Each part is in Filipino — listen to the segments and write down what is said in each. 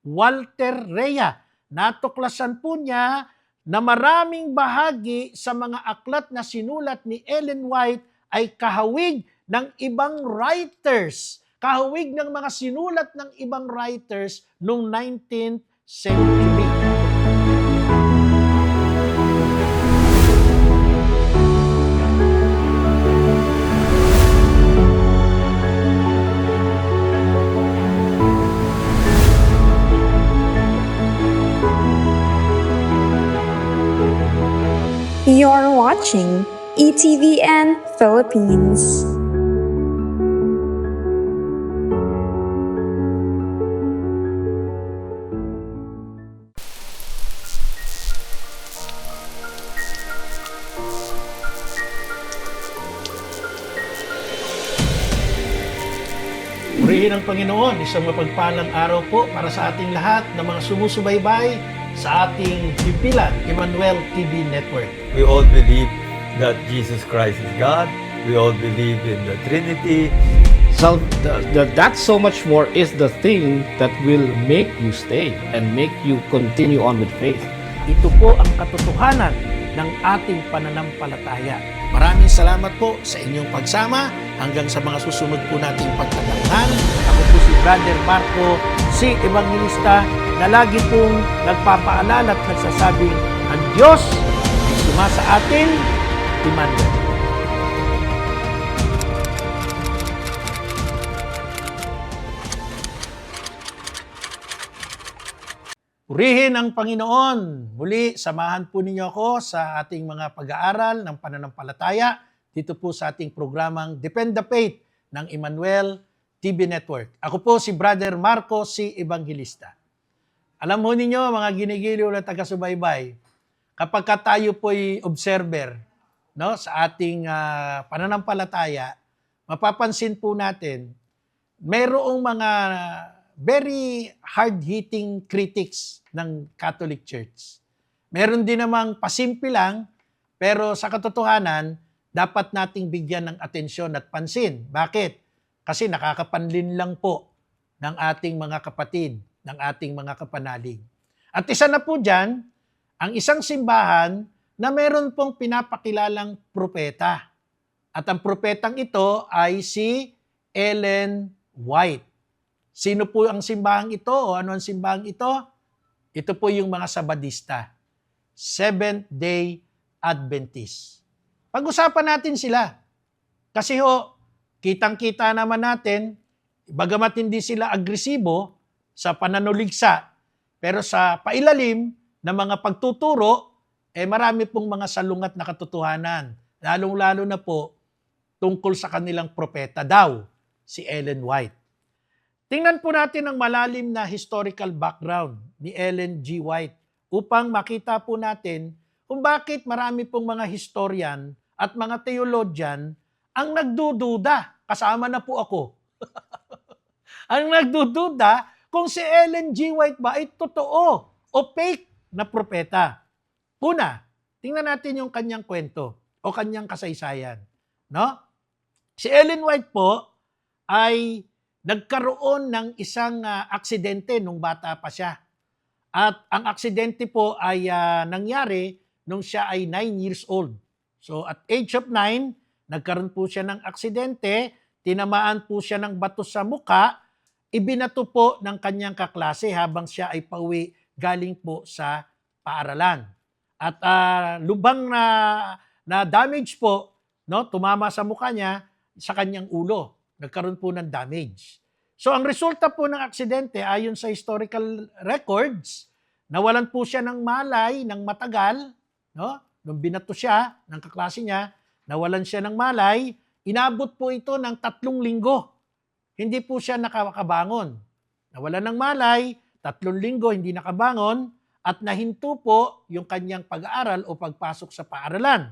Walter Rea. Natuklasan po niya na maraming bahagi sa mga aklat na sinulat ni Ellen White ay kahawig ng ibang writers. Kahawig ng mga sinulat ng ibang writers noong 19th century. You're watching ETVN Philippines. Purihin ang Panginoon, isang mapagpalang araw po para sa ating lahat na mga sumusubaybay sa ating himpilan, Emmanuel TV Network. We all believe that Jesus Christ is God. We all believe in the Trinity. So that so much more is the thing that will make you stay and make you continue on with faith. Ito po ang katotohanan ng ating pananampalataya. Maraming salamat po sa inyong pagsama hanggang sa mga susunod po nating pagtatanghal. Ako po si Brother Marco, si Evangelista, na lagi pong nagpapaalala at nagsasabing, ang Diyos ay sumasa atin, Emmanuel. Purihin ang Panginoon. Muli, samahan po ninyo ako sa ating mga pag-aaral ng pananampalataya dito po sa ating programang Defend the Faith ng Emmanuel TV Network. Ako po si Brother Marco, si Evangelista. Alam mo ninyo, mga ginigiliw na taga-subaybay, kapag tayo po'y observer, no, sa ating pananampalataya, mapapansin po natin, mayroong mga very hard-hitting critics ng Catholic Church. Meron din namang pasimple lang, pero sa katotohanan, dapat nating bigyan ng atensyon at pansin. Bakit? Kasi nakakapanlin lang po ng ating mga kapatid, ng ating mga kapanalig. At isa na po dyan, ang isang simbahan na meron pong pinapakilalang propeta. At ang propetang ito ay si Ellen White. Sino po ang simbahang ito o ano ang simbahang ito? Ito po yung mga Sabadista, Seventh-day Adventist. Pag-usapan natin sila. Kasi kitang-kita naman natin, bagamat hindi sila agresibo sa pananuligsa, pero sa pailalim ng mga pagtuturo, marami pong mga salungat na katotohanan. Lalong-lalo na po tungkol sa kanilang propeta daw, si Ellen White. Tingnan po natin ang malalim na historical background ni Ellen G. White upang makita po natin kung bakit marami pong mga historian at mga theologian ang nagdududa. Kasama na po ako. Ang nagdududa kung si Ellen G. White ba ay totoo o fake na propeta. Una, tingnan natin yung kanyang kwento o kanyang kasaysayan. No? Si Ellen White po ay nagkaroon ng isang aksidente nung bata pa siya. At ang aksidente po ay nangyari nung siya ay 9 years old. So at age of 9, nagkaroon po siya ng aksidente, tinamaan po siya ng bato sa muka, ibinato po ng kanyang kaklase habang siya ay pauwi galing po sa paaralan. At lubang na damage po, no, tumama sa mukha niya sa kanyang ulo. Nagkaroon po ng damage. So ang resulta po ng aksidente ayon sa historical records, nawalan po siya ng malay ng matagal, no? Nung binato siya ng kaklase niya, nawalan siya ng malay, inabot po ito ng 3 linggo. Hindi po siya nakakabangon. Nawalan ng malay, 3 linggo hindi nakabangon, at nahinto po yung kanyang pag-aaral o pagpasok sa paaralan.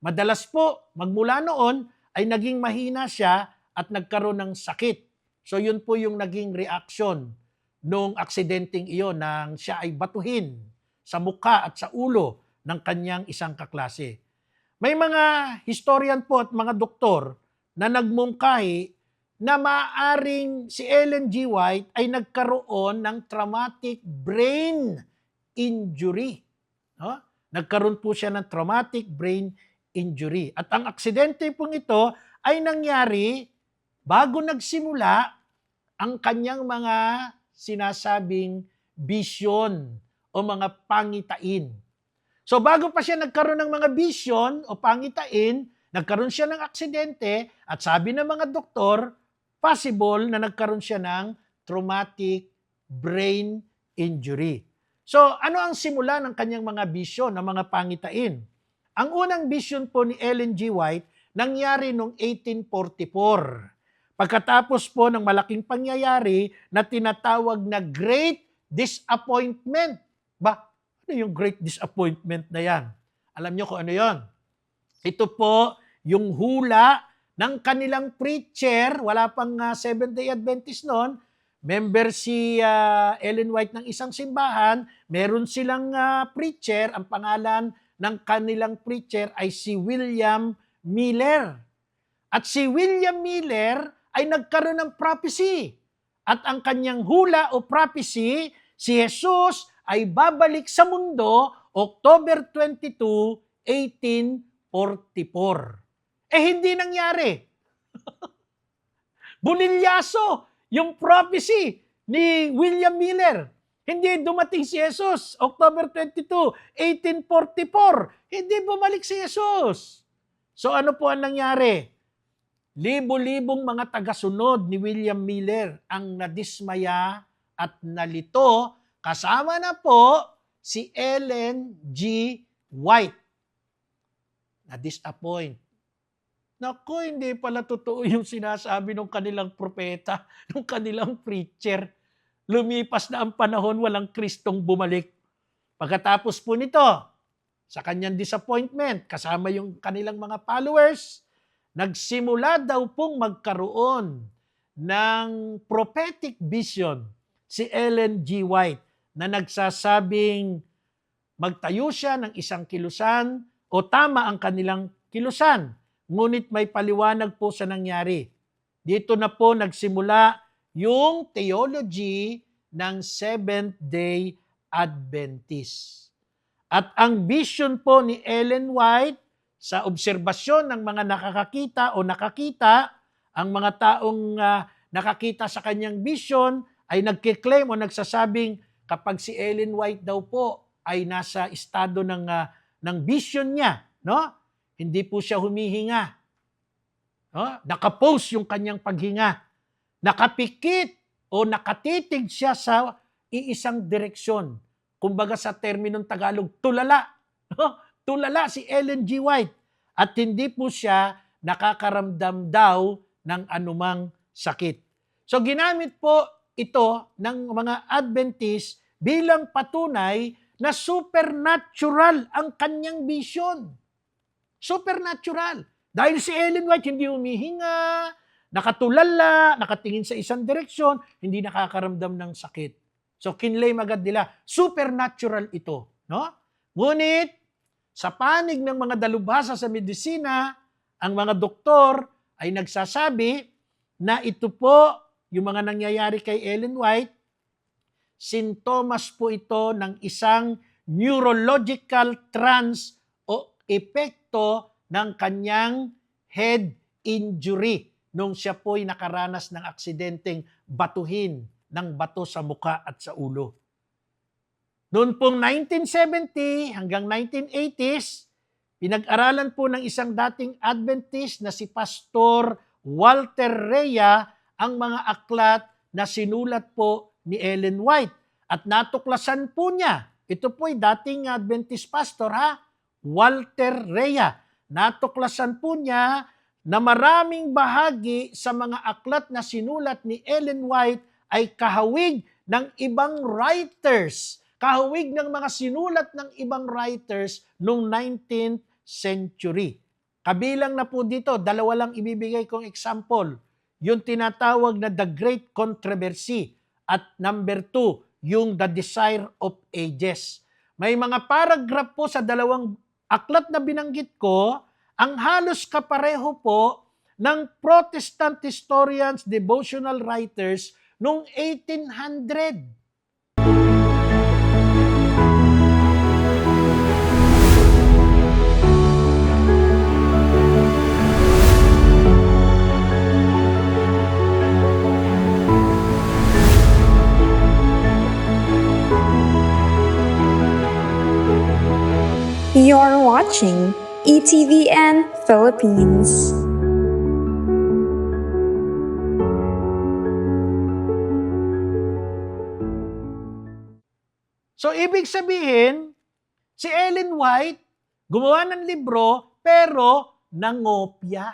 Madalas po, magmula noon, ay naging mahina siya at nagkaroon ng sakit. So yun po yung naging reaksyon nung aksidenteng iyon nang siya ay batuhin sa mukha at sa ulo ng kanyang isang kaklase. May mga historian po at mga doktor na nagmungkahi na maaaring si Ellen G. White ay nagkaroon ng traumatic brain injury. No? Nagkaroon po siya ng traumatic brain injury. At ang aksidente pong ito ay nangyari bago nagsimula ang kanyang mga sinasabing vision o mga pangitain. So bago pa siya nagkaroon ng mga vision o pangitain, nagkaroon siya ng aksidente at sabi ng mga doktor, possible na nagkaroon siya ng traumatic brain injury. So ano ang simula ng kanyang mga vision, ng mga pangitain? Ang unang vision po ni Ellen G. White nangyari noong 1844. Pagkatapos po ng malaking pangyayari na tinatawag na Great Disappointment. Ba, ano yung Great Disappointment na yan? Alam niyo kung ano yon? Ito po yung hula ng kanilang preacher, wala pang Seventh-day Adventist noon, member si Ellen White ng isang simbahan, meron silang preacher, ang pangalan ng kanilang preacher ay si William Miller. At si William Miller ay nagkaroon ng prophecy. At ang kanyang hula o prophecy, si Jesus ay babalik sa mundo October 22, 1844. Hindi nangyari. Bunilyaso yung prophecy ni William Miller. Hindi dumating si Jesus. October 22, 1844. Hindi bumalik si Jesus. So ano po ang nangyari? Libo-libong mga tagasunod ni William Miller ang nadismaya at nalito, kasama na po si Ellen G. White. Na-disappoint. Naku, hindi pala totoo yung sinasabi ng kanilang propeta, ng kanilang preacher. Lumipas na ang panahon, walang Kristong bumalik. Pagkatapos po nito, sa kanyang disappointment, kasama yung kanilang mga followers, nagsimula daw pong magkaroon ng prophetic vision si Ellen G. White na nagsasabing magtayo siya ng isang kilusan o tama ang kanilang kilusan. Ngunit may paliwanag po sa nangyari. Dito na po nagsimula yung theology ng Seventh-day Adventist. At ang vision po ni Ellen White sa obserbasyon ng mga nakakakita o nakakita, ang mga taong nakakita sa kanyang vision ay nagkiklaim o nagsasabing kapag si Ellen White daw po ay nasa estado ng vision niya, no? Hindi po siya humihinga. No? Nakapose yung kanyang paghinga. Nakapikit o nakatitig siya sa iisang direksyon. Kumbaga sa terminong Tagalog, tulala. No? Tulala si Ellen G. White. At hindi po siya nakakaramdam daw ng anumang sakit. So ginamit po ito ng mga Adventist bilang patunay na supernatural ang kanyang vision. Supernatural. Dahil si Ellen White hindi humihinga, nakatulala, nakatingin sa isang direksyon, hindi nakakaramdam ng sakit. So kinlaim agad nila, supernatural ito. No? Ngunit, sa panig ng mga dalubhasa sa medisina, ang mga doktor ay nagsasabi na ito po, yung mga nangyayari kay Ellen White, sintomas po ito ng isang neurological trance o epekto ng kanyang head injury nung siya po'y nakaranas ng aksidenteng batuhin ng bato sa muka at sa ulo. Noon pong 1970 hanggang 1980s, pinag-aralan po ng isang dating Adventist na si Pastor Walter Rea ang mga aklat na sinulat po ni Ellen White. At natuklasan po niya, ito po'y dating Adventist pastor Walter Rea. Natuklasan po niya na maraming bahagi sa mga aklat na sinulat ni Ellen White ay kahawig ng ibang writers. Kahawig ng mga sinulat ng ibang writers noong 19th century. Kabilang na po dito, dalawa lang ibibigay kong example. Yung tinatawag na The Great Controversy at number 2, yung The Desire of Ages. May mga paragraph po sa dalawang aklat na binanggit ko, ang halos kapareho po ng Protestant historians, devotional writers noong 1800. You're watching ETVN Philippines. So, ibig sabihin, si Ellen White, gumawa ng libro, pero nangopya.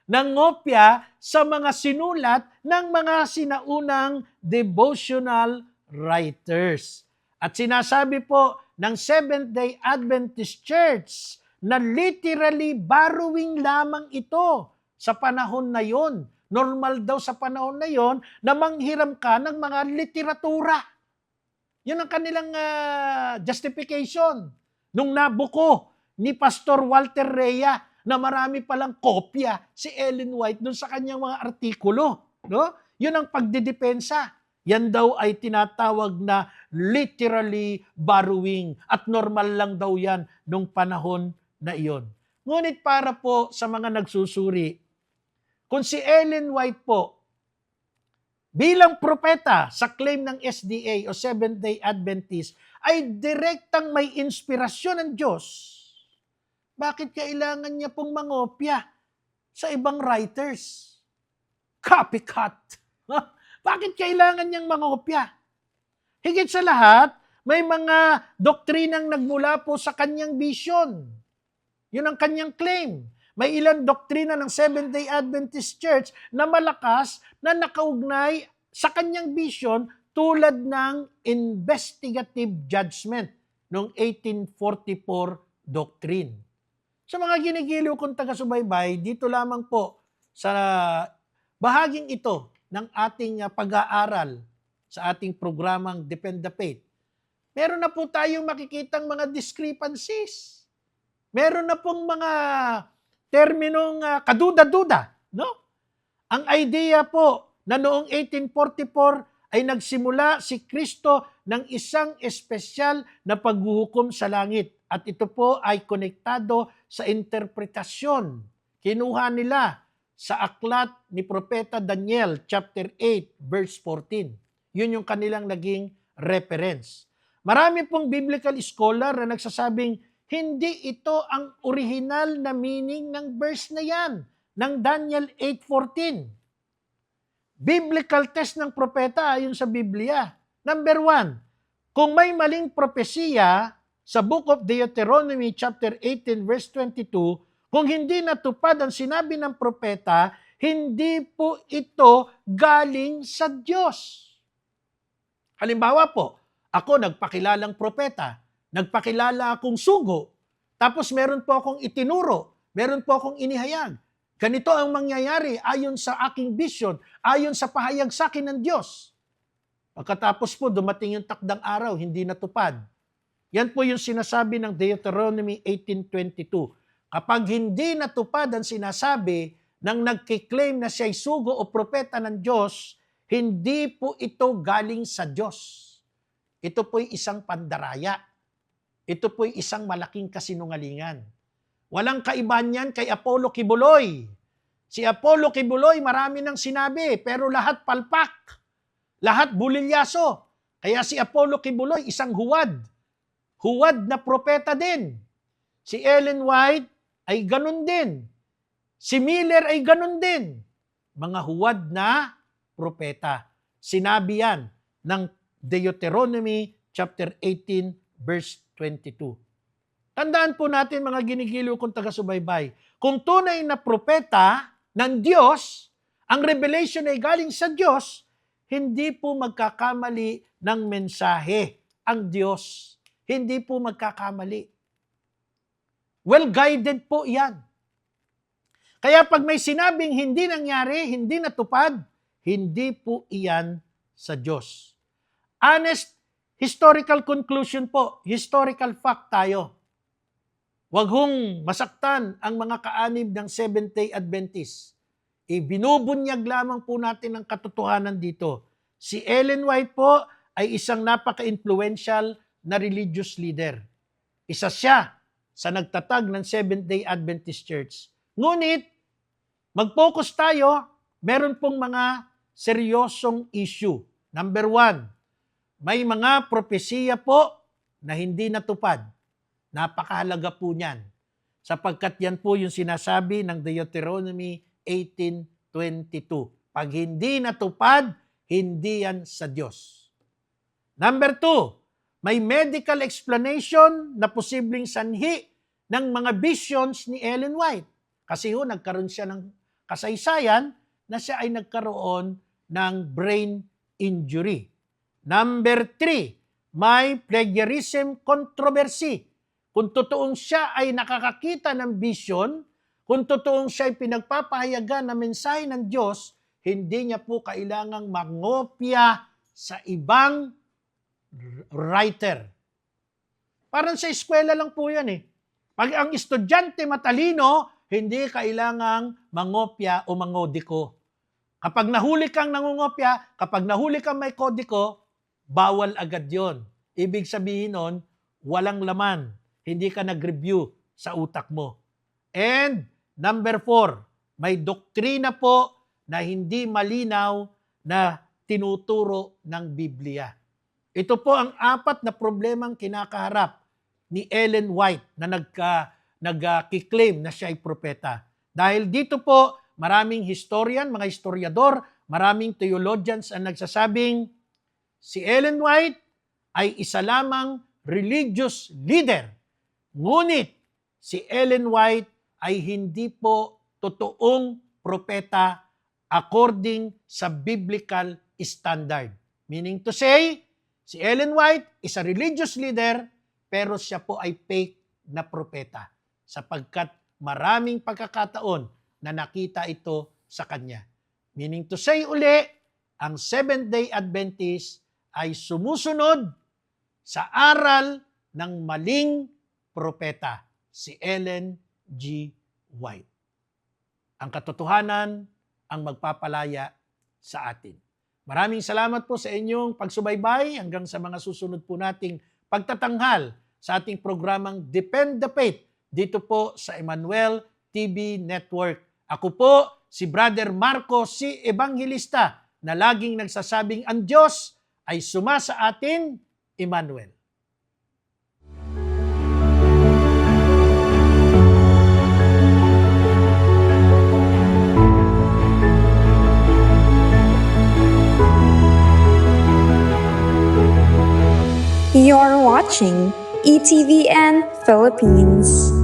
Nangopya sa mga sinulat ng mga sinaunang devotional writers. At sinasabi po ng Seventh-day Adventist Church na literally borrowing lamang ito sa panahon na yon. Normal daw sa panahon na yon na manghiram ka ng mga literatura. Yun ang kanilang justification. Nung nabuko ni Pastor Walter Rea na marami palang kopya si Ellen White dun sa kanyang mga artikulo. No? Yun ang pagdidepensa. Yan daw ay tinatawag na literally borrowing at normal lang daw yan nung panahon na iyon. Ngunit para po sa mga nagsusuri, kung si Ellen White po bilang propeta sa claim ng SDA o Seventh-day Adventist ay direktang may inspirasyon ng Diyos, bakit kailangan niya pong mangopya sa ibang writers? Copycat! Bakit kailangan niyang mangopya? Higit sa lahat, may mga doktrinang nagmula po sa kanyang vision. Yun ang kanyang claim. May ilang doktrina ng Seventh-day Adventist Church na malakas na nakaugnay sa kanyang vision tulad ng investigative judgment noong 1844 doctrine. Sa mga ginigiliw kong taga-subaybay, dito lamang po sa bahaging ito ng ating pag-aaral sa ating programang Defend the Faith, meron na po tayong makikitang mga discrepancies. Meron na pong mga terminong kaduda-duda. No? Ang idea po na noong 1844 ay nagsimula si Kristo ng isang espesyal na paghuhukom sa langit. At ito po ay konektado sa interpretasyon. Kinuha nila sa aklat ni Propeta Daniel, chapter 8, verse 14. Yun yung kanilang naging reference. Marami pong biblical scholar na nagsasabing hindi ito ang original na meaning ng verse na yan, ng Daniel 8:14. Biblical test ng propeta ayon sa Biblia. Number 1, kung may maling propesiya sa Book of Deuteronomy chapter 18 verse 22, kung hindi natupad ang sinabi ng propeta, hindi po ito galing sa Diyos. Halimbawa po, ako nagpakilalang propeta, nagpakilala akong sugo, tapos meron po akong itinuro, meron po akong inihayag. Ganito ang mangyayari ayon sa aking vision, ayon sa pahayag sa akin ng Diyos. Pagkatapos po, dumating yung takdang araw, hindi natupad. Yan po yung sinasabi ng Deuteronomy 18:22. Kapag hindi natupad ang sinasabi ng nagkiklaim na siya'y sugo o propeta ng Diyos, hindi po ito galing sa Diyos. Ito po'y isang pandaraya. Ito po'y isang malaking kasinungalingan. Walang kaiba niyan kay Apollo Kibuloy. Si Apollo Kibuloy, marami nang sinabi, pero lahat palpak. Lahat bulilyaso. Kaya si Apollo Kibuloy, isang huwad. Huwad na propeta din. Si Ellen White ay ganun din. Si Miller ay ganun din. Mga huwad na propeta. Sinabi yan ng Deuteronomy chapter 18 verse 22. Tandaan po natin mga ginigiliw kong taga-subaybay, kung tunay na propeta ng Diyos, ang revelation ay galing sa Diyos, hindi po magkakamali ng mensahe ang Diyos. Hindi po magkakamali. Well-guided po yan. Kaya pag may sinabing hindi nangyari, hindi natupad, hindi po iyan sa Diyos. Honest historical conclusion po, historical fact tayo. Huwag hong masaktan ang mga kaanib ng Seventh-day Adventist. Ibinubunyag lamang po natin ang katotohanan dito. Si Ellen White po ay isang napaka-influential na religious leader. Isa siya sa nagtatag ng Seventh-day Adventist Church. Ngunit, mag-focus tayo, meron pong mga seryosong issue. Number 1, may mga propesiya po na hindi natupad. Napakahalaga po niyan. Sapagkat yan po yung sinasabi ng Deuteronomy 18:22. Pag hindi natupad, hindi yan sa Diyos. Number 2, may medical explanation na posibleng sanhi ng mga visions ni Ellen White. Kasi nagkaroon siya ng kasaysayan na siya ay nagkaroon ng brain injury. Number 3, may plagiarism controversy. Kung totoong siya ay nakakakita ng vision, kung totoong siya ay pinagpapahayagan na mensahe ng Diyos, hindi niya po kailangang mangopya sa ibang writer. Parang sa eskwela lang po yan eh. Pag ang estudyante matalino, hindi kailangang mangopya o mangodiko. Kapag nahuli kang nangungopya, kapag nahuli kang may kodiko, bawal agad yon. Ibig sabihin nun, walang laman. Hindi ka nag-review sa utak mo. And number 4, may doktrina po na hindi malinaw na tinuturo ng Biblia. Ito po ang 4 na problemang kinakaharap ni Ellen White na nag-claim na siya ay propeta. Dahil dito po, maraming historian, mga historiador, maraming theologians ang nagsasabing si Ellen White ay isa lamang religious leader. Ngunit si Ellen White ay hindi po totoong propeta according sa biblical standard. Meaning to say, si Ellen White is a religious leader pero siya po ay fake na propeta sapagkat maraming pagkakataon na nakita ito sa kanya. Meaning to say uli, ang Seventh-day Adventist ay sumusunod sa aral ng maling propeta, si Ellen G. White. Ang katotohanan ang magpapalaya sa atin. Maraming salamat po sa inyong pagsubaybay hanggang sa mga susunod po nating pagtatanghal sa ating programang Depend the Faith dito po sa Emmanuel TV Network. Ako po si Brother Marco C. Evangelista na laging nagsasabing ang Diyos ay sumasa atin, Emmanuel. You're watching ETVN Philippines.